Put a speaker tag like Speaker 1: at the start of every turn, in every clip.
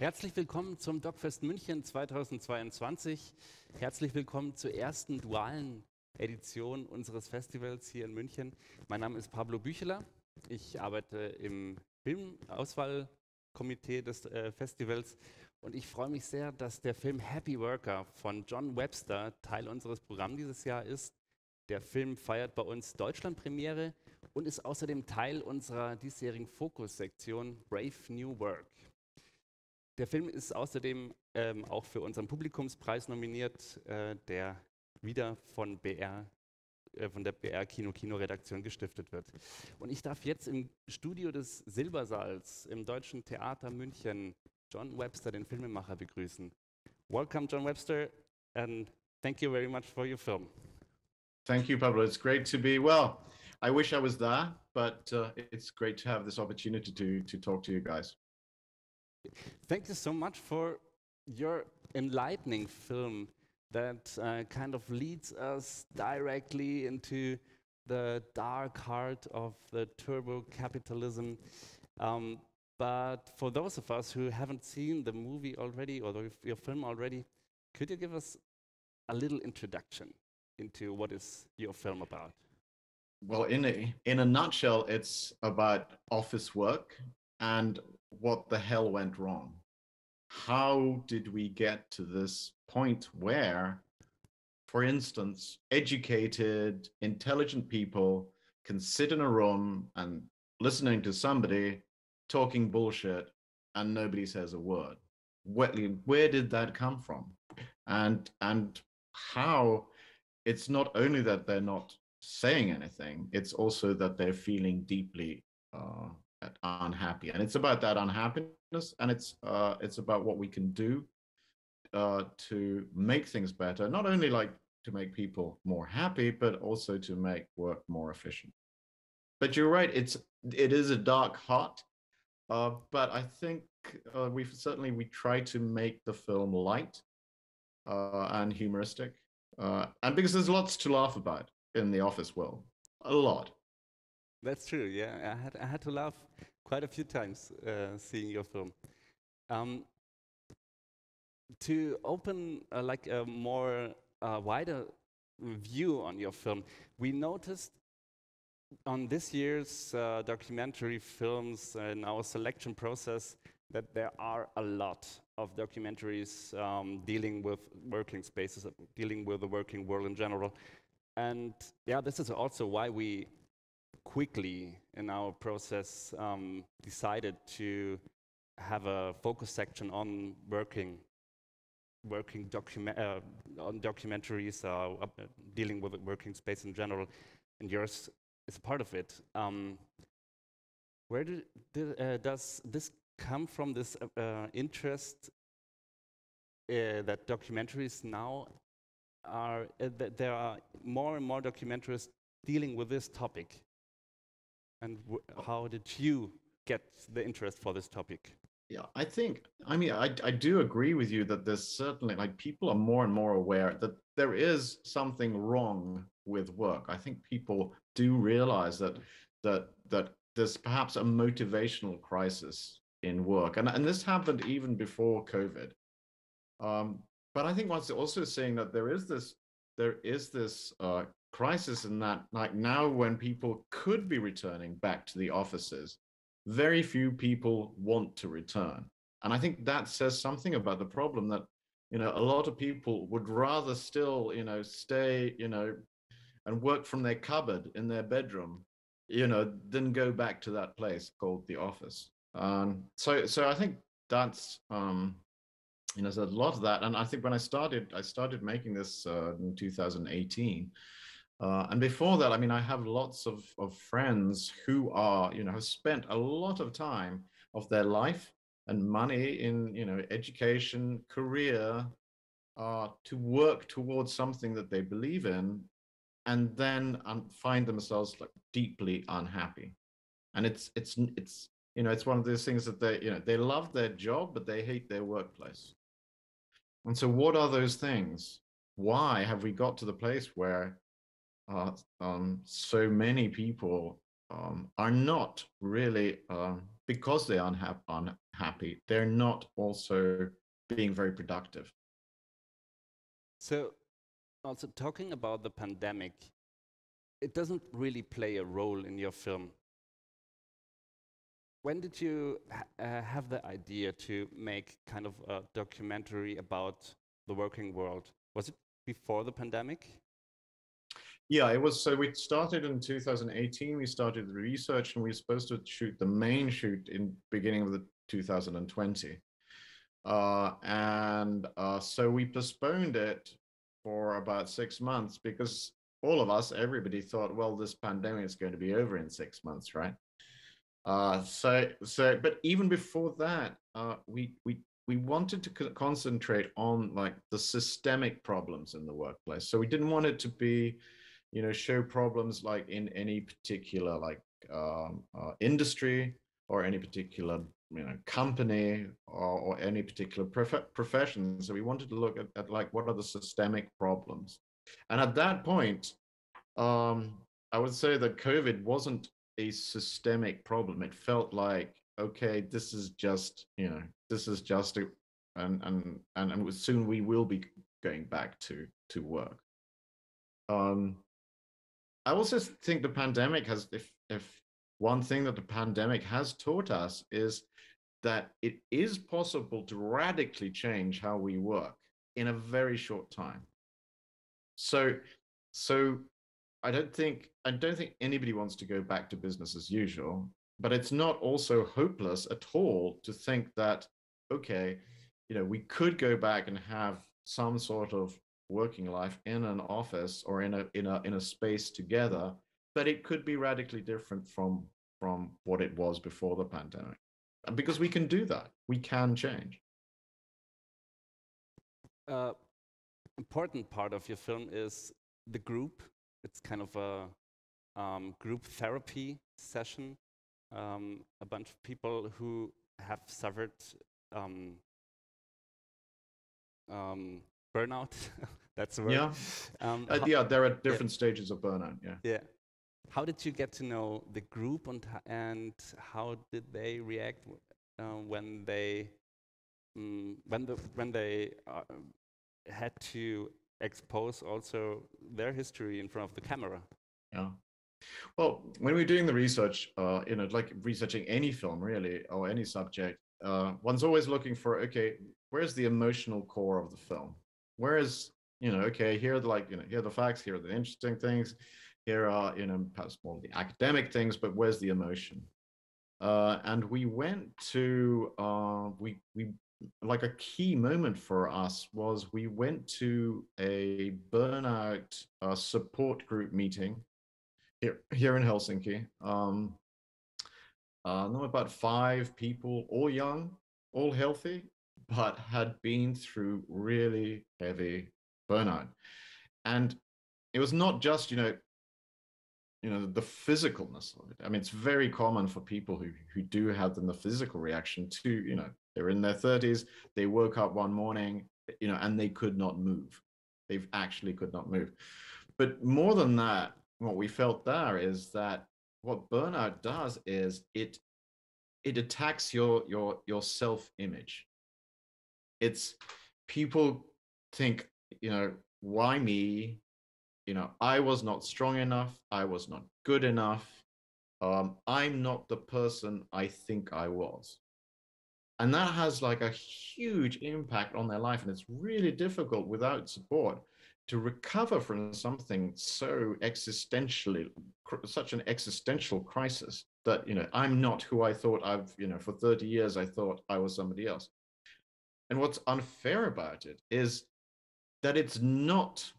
Speaker 1: Herzlich willkommen zum DOK.fest München 2022. Herzlich willkommen zur ersten dualen Edition unseres Festivals hier in München. Mein Name ist Pablo Bücheler. Ich arbeite im Filmauswahlkomitee des Festivals und ich freue mich sehr, dass der Film Happy Worker von John Webster Teil unseres Programms dieses Jahr ist. Der Film feiert bei uns Deutschlandpremiere und ist außerdem Teil unserer diesjährigen Fokussektion Brave New Work. Der Film ist außerdem auch für unseren Publikumspreis nominiert, der wieder von der BR Kino-Redaktion gestiftet wird. Und ich darf jetzt im Studio des Silbersaals im Deutschen Theater München John Webster, den Filmemacher, begrüßen. Welcome, John Webster, and thank you very much for your film.
Speaker 2: Thank you, Pablo. It's great to be, well, I wish I was there, but it's great to have this opportunity to talk to you guys.
Speaker 1: Thank you so much for your enlightening film that kind of leads us directly into the dark heart of the turbo capitalism. But for those of us who haven't seen the movie already or your film already, could you give us a little introduction into what is your film about?
Speaker 2: Well, in a nutshell, it's about office work and what the hell went wrong. How did we get to this point where, for instance, educated, intelligent people can sit in a room and listening to somebody talking bullshit and nobody says a word? Where did that come from? And how it's not only that they're not saying anything, it's also that they're feeling deeply unhappy. And it's about that unhappiness, and it's about what we can do to make things better, not only like to make people more happy, but also to make work more efficient. But you're right, it is a dark heart, but I think we try to make the film light and humoristic, and because there's lots to laugh about in the office world, a lot.
Speaker 1: That's true. Yeah, I had to laugh quite a few times seeing your film. To open like a more wider view on your film, we noticed on this year's documentary films in our selection process that there are a lot of documentaries dealing with working spaces, dealing with the working world in general. And yeah, this is also why we quickly in our process decided to have a focus section on documentaries dealing with the working space in general, and yours is part of it. Where does this come from, this interest that documentaries now are, that there are more and more documentaries dealing with this topic? And how did you get the interest for this topic?
Speaker 2: Yeah, I do agree with you that there's certainly, like, people are more and more aware that there is something wrong with work. I think people do realize that there's perhaps a motivational crisis in work, and this happened even before COVID. But I think what's also saying that there is this crisis in that, like, now when people could be returning back to the offices, very few people want to return. And I think that says something about the problem, that, a lot of people would rather still, stay, and work from their cupboard in their bedroom, than go back to that place called the office. So I think that's, there's a lot of that. And I think when I started making this in 2018. And before that, I have lots of friends who are, have spent a lot of time of their life and money in, education, career, to work towards something that they believe in, and then find themselves, like, deeply unhappy. And it's one of those things that they love their job, but they hate their workplace. And so what are those things? Why have we got to the place where so many people are not really because they are unhappy, they're not also being very productive.
Speaker 1: So, also talking about the pandemic, it doesn't really play a role in your film. When did you have the idea to make kind of a documentary about the working world? Was it before the pandemic?
Speaker 2: Yeah, it was. So we started in 2018. We started the research, and we were supposed to shoot the main shoot in beginning of the 2020. So we postponed it for about 6 months because all of us, everybody thought, well, this pandemic is going to be over in 6 months, right? But even before that, we wanted to concentrate on like the systemic problems in the workplace. So we didn't want it to be, show problems like in any particular like industry or any particular company or any particular profession. So we wanted to look at like what are the systemic problems, and at that point, I would say that COVID wasn't a systemic problem. It felt like, okay, this is just a, and soon we will be going back to work. I also think the pandemic has, if one thing that the pandemic has taught us is that it is possible to radically change how we work in a very short time. So I don't think anybody wants to go back to business as usual, but it's not also hopeless at all to think that, okay, we could go back and have some sort of working life in an office or in a space together, but it could be radically different from what it was before the pandemic. Because we can do that. We can change.
Speaker 1: Important part of your film is the group. It's kind of a group therapy session. A bunch of people who have suffered burnout. That's the word.
Speaker 2: Yeah. Yeah, there are different stages of burnout. Yeah.
Speaker 1: Yeah. How did you get to know the group, and how did they react when they had to expose also their history in front of the camera?
Speaker 2: Yeah. Well, when we're doing the research, like researching any film really, or any subject, one's always looking for, okay, where's the emotional core of the film? Where is, okay, here are here are the facts, here are the interesting things, here are, perhaps more of the academic things, but where's the emotion? And we went to, we like a key moment for us was we went to a burnout support group meeting here in Helsinki. Know about 5 people, all young, all healthy, but had been through really heavy burnout. And it was not just, the physicalness of it. I mean, it's very common for people who do have the physical reaction to, they're in their 30s, they woke up one morning, and they could not move. They actually could not move. But more than that, what we felt there is that what burnout does is it attacks your self-image. It's people think, why me? I was not strong enough. I was not good enough. I'm not the person I think I was. And that has like a huge impact on their life. And it's really difficult without support to recover from something so such an existential crisis that, I'm not who I thought for 30 years, I thought I was somebody else. And what's unfair about it is that it's not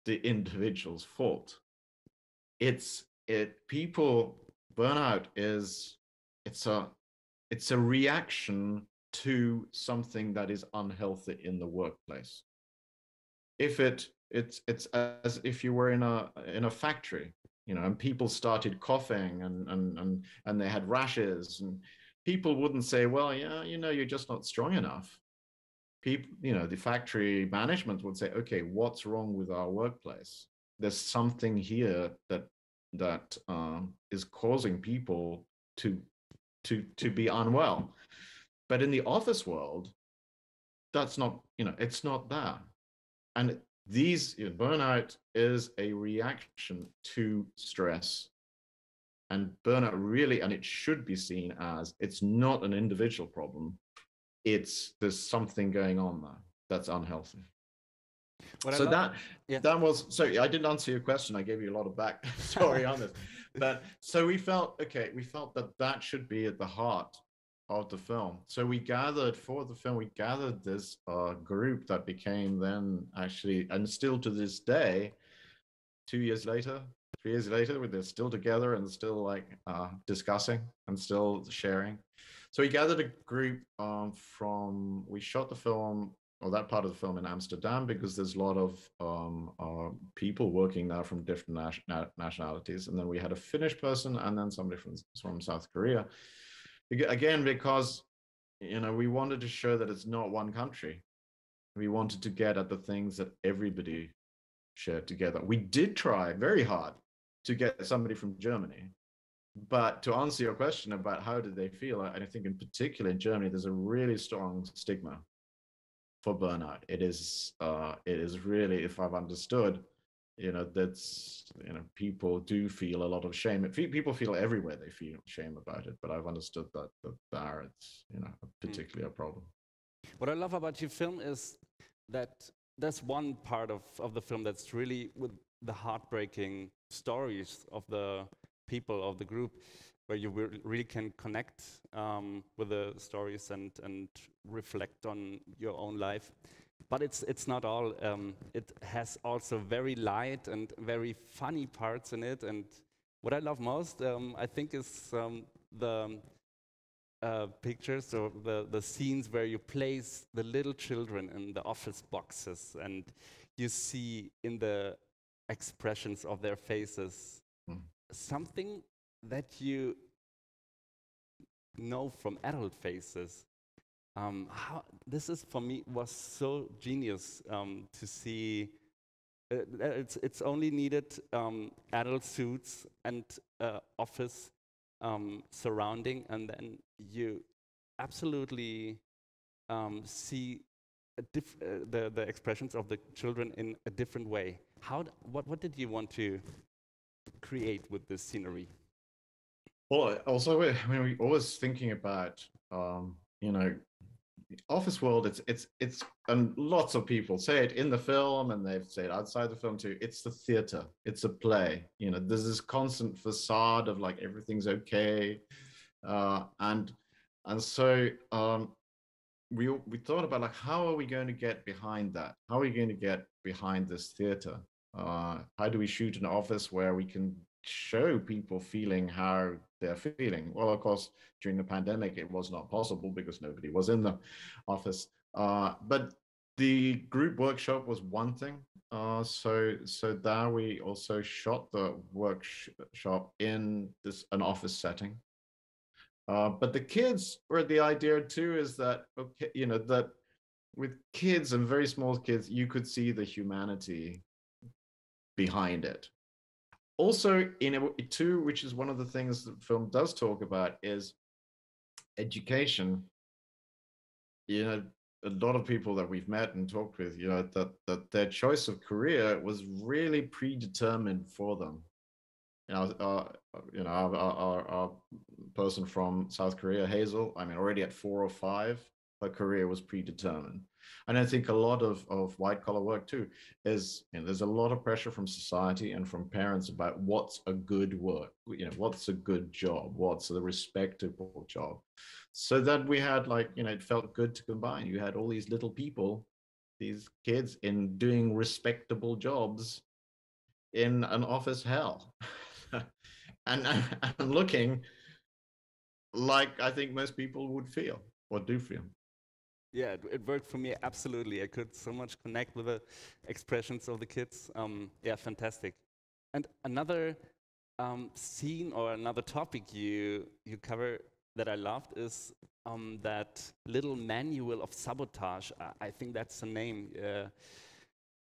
Speaker 2: the individual's fault. Burnout is, it's a reaction to something that is unhealthy in the workplace. If it's as if you were in a factory, and people started coughing and they had rashes, and people wouldn't say, well, yeah, you're just not strong enough. People, the factory management would say, okay, what's wrong with our workplace? There's something here that is causing people to to be unwell. But in the office world, that's not, it's not that. And burnout is a reaction to stress. And burnout really, and it should be seen as, it's not an individual problem. There's something going on there that's unhealthy. So that was, so I didn't answer your question. I gave you a lot of back story on this. But so we felt that should be at the heart of the film. So we gathered this group that became then actually, and still to this day, 2 years later, 3 years later, they're still together and still like discussing and still sharing. So we gathered a group we shot the film, or that part of the film, in Amsterdam, because there's a lot of people working now from different nationalities. And then we had a Finnish person and then somebody from South Korea. Again, because, we wanted to show that it's not one country. We wanted to get at the things that everybody shared together. We did try very hard to get somebody from Germany. But to answer your question about how did they feel, I think in particular in Germany, there's a really strong stigma for burnout. It is really, if I've understood, that's, people do feel a lot of shame. People feel everywhere they feel shame about it, but I've understood that there it's, particularly a problem.
Speaker 1: What I love about your film is that there's one part of the film that's really with the heartbreaking stories of the people of the group, where you really can connect with the stories and reflect on your own life. But it's not all. It has also very light and very funny parts in it. And what I love most, I think, is the pictures or the scenes where you place the little children in the office boxes, and you see in the expressions of their faces something that you know from adult faces. How this is for me was so genius to see. It's only needed adult suits and office surrounding, and then you absolutely see the expressions of the children in a different way. What did you want to create with this scenery?
Speaker 2: Well, also, we're always thinking about, the office world. It's and lots of people say it in the film, and they've said outside the film too. It's the theater. It's a play. There's this constant facade of like everything's okay, and so we thought about like, how are we going to get behind that? How are we going to get behind this theater? How do we shoot an office where we can show people feeling how they're feeling? Well, of course, during the pandemic, it was not possible because nobody was in the office. But the group workshop was one thing. So there we also shot the workshop in an office setting. But the kids, or the idea too, is that, okay, that with kids and very small kids, you could see the humanity behind it. Also, too, which is one of the things the film does talk about, is education. A lot of people that we've met and talked with, that their choice of career was really predetermined for them. Our person from South Korea, Hazel, already at 4 or 5, her career was predetermined. And I think a lot of white collar work too is, there's a lot of pressure from society and from parents about what's a good work, what's a good job, what's a respectable job. So that we had it felt good to combine. You had all these little people, these kids in doing respectable jobs in an office hell. and looking like I think most people would feel or do feel.
Speaker 1: Yeah, it worked for me absolutely. I could so much connect with the expressions of the kids. Yeah, fantastic. And another scene or another topic you cover that I loved is that little manual of sabotage. I think that's the name.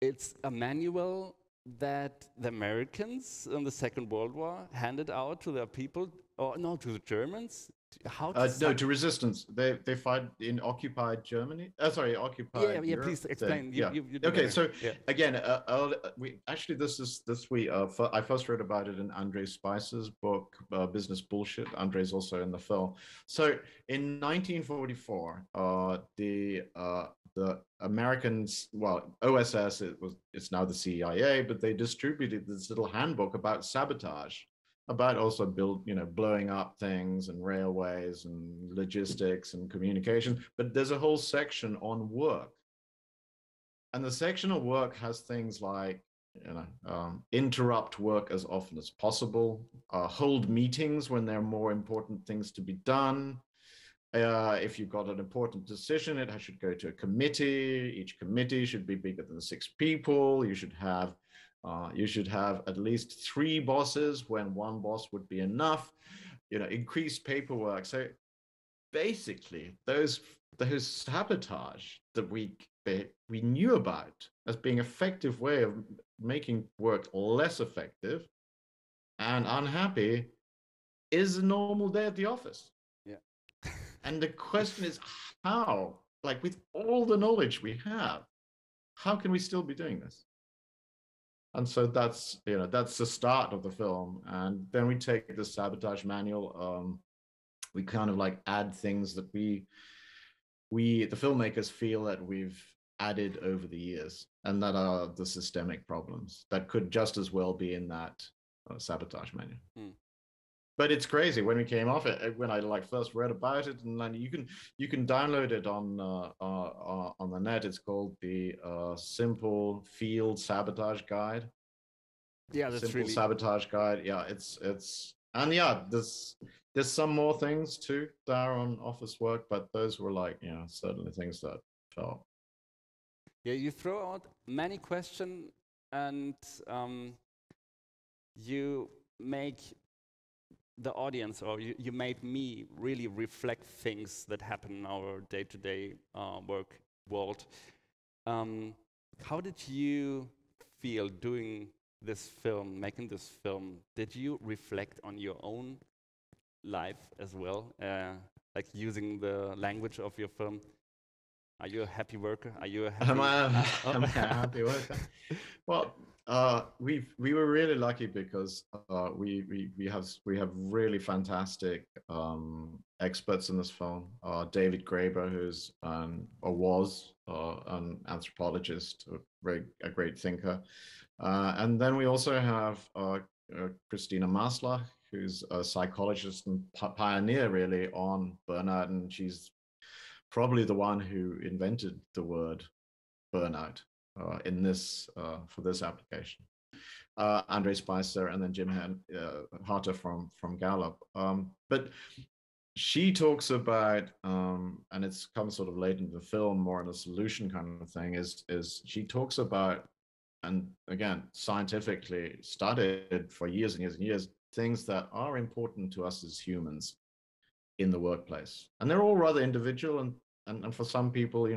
Speaker 1: It's a manual that the Americans in the Second World War handed out to their people, or no, to the Germans, How to
Speaker 2: No, to resistance. They fight in occupied Germany. Sorry, occupied
Speaker 1: yeah,
Speaker 2: Europe.
Speaker 1: please explain.
Speaker 2: Yeah.
Speaker 1: You do
Speaker 2: Okay,
Speaker 1: better.
Speaker 2: so
Speaker 1: Yeah.
Speaker 2: again, we actually this week. I first read about it in Andre Spicer's book, Business Bullshit. Andre's also in the film. So in 1944, the Americans, well, OSS, it's now the CIA, but they distributed this little handbook about sabotage, about also blowing up things and railways and logistics and communication. But there's a whole section on work. And the section on work has things like, interrupt work as often as possible, hold meetings when there are more important things to be done. If you've got an important decision, it should go to a committee. Each committee should be bigger than 6 people. You should have at least 3 bosses when 1 boss would be enough. Increased paperwork. So basically, those sabotage that we knew about as being effective way of making work less effective and unhappy is a normal day at the office.
Speaker 1: Yeah.
Speaker 2: And the question is, how, like with all the knowledge we have, how can we still be doing this? And so that's the start of the film. And then we take the sabotage manual. We kind of like add things that the filmmakers feel that we've added over the years, and that are the systemic problems that could just as well be in that sabotage manual. But it's crazy when we came off it, when I like first read about it, and then you can download it on the net. It's called the Simple Field Sabotage Guide.
Speaker 1: Yeah, that's
Speaker 2: Simple
Speaker 1: really
Speaker 2: Sabotage Guide. Yeah, it's and yeah, there's some more things too there on office work, but those were like certainly things that felt.
Speaker 1: Yeah, you throw out many questions, and you make the audience, or you made me really reflect things that happen in our day-to-day work world. How did you feel doing this film, making this film? Did you reflect on your own life as well, like using the language of your film? Are you a happy worker? Are you a happy?
Speaker 2: I'm a happy worker. Well, we were really lucky because we have really fantastic experts in this film. David Graeber, who's or was an anthropologist, a great thinker, and then we also have Christina Maslach, who's a psychologist and pioneer really on burnout, and she's probably the one who invented the word burnout in this for this application. Andre Spicer, and then Jim Harter from Gallup. But she talks about, and it's come sort of late in the film, more in a solution kind of thing, is she talks about, and again, scientifically studied for years and years and years, things that are important to us as humans in the workplace. And they're all rather individual, and for some people,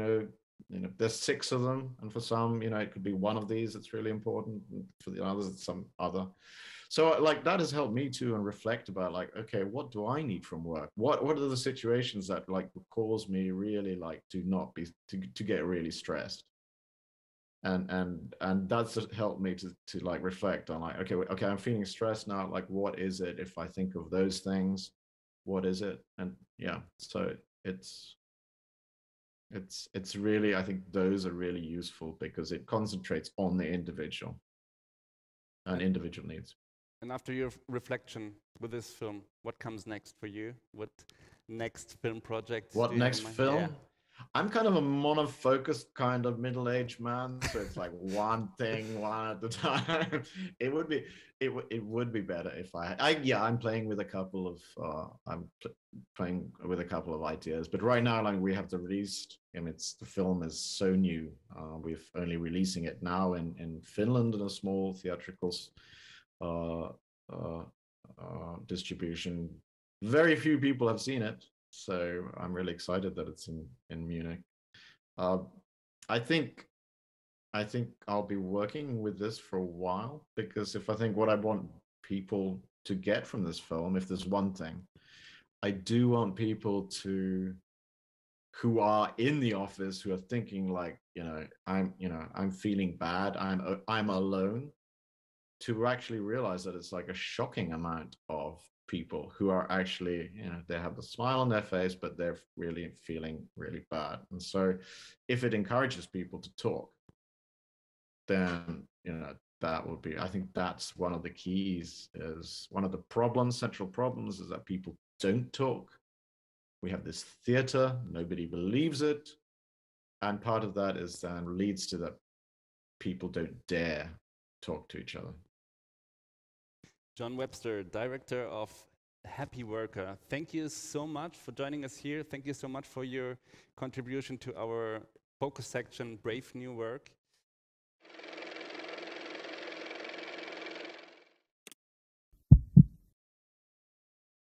Speaker 2: there's 6 of them, and for some, it could be one of these that's really important, and for the others it's some other. So like that has helped me too, and reflect about like, okay, what do I need from work? What are the situations that like cause me really like to get really stressed? And that's helped me to like reflect on like, okay, I'm feeling stressed now. Like, what is it? If I think of those things, what is it? And yeah, so it's really, I think those are really useful because it concentrates on the individual and individual needs.
Speaker 1: And after your reflection with this film, what comes next for you? What next film project?
Speaker 2: What next film?
Speaker 1: Yeah.
Speaker 2: I'm kind of a monofocused kind of middle-aged man, so it's like one thing, one at a time. It would be better if I'm playing with a couple of playing with a couple of ideas, but right now, like, we have the released, and the film is so new. We're only releasing it now in Finland in a small theatrical distribution. Very few people have seen it, so I'm really excited that it's in Munich. I think I'll be working with this for a while, because if I think what I want people to get from this film, if there's one thing, I do want people who are in the office, who are thinking like, I'm feeling bad, I'm alone, to actually realize that it's like a shocking amount of people who are actually, they have the smile on their face, but they're really feeling really bad. And so if it encourages people to talk, then, that would be, I think that's one of the keys, is one of the problems, central problems, is that people don't talk. We have this theater, nobody believes it. And part of that is then leads to that people don't dare talk to each other.
Speaker 1: John Webster, director of Happy Worker, thank you so much for joining us here. Thank you so much for your contribution to our focus section, Brave New Work.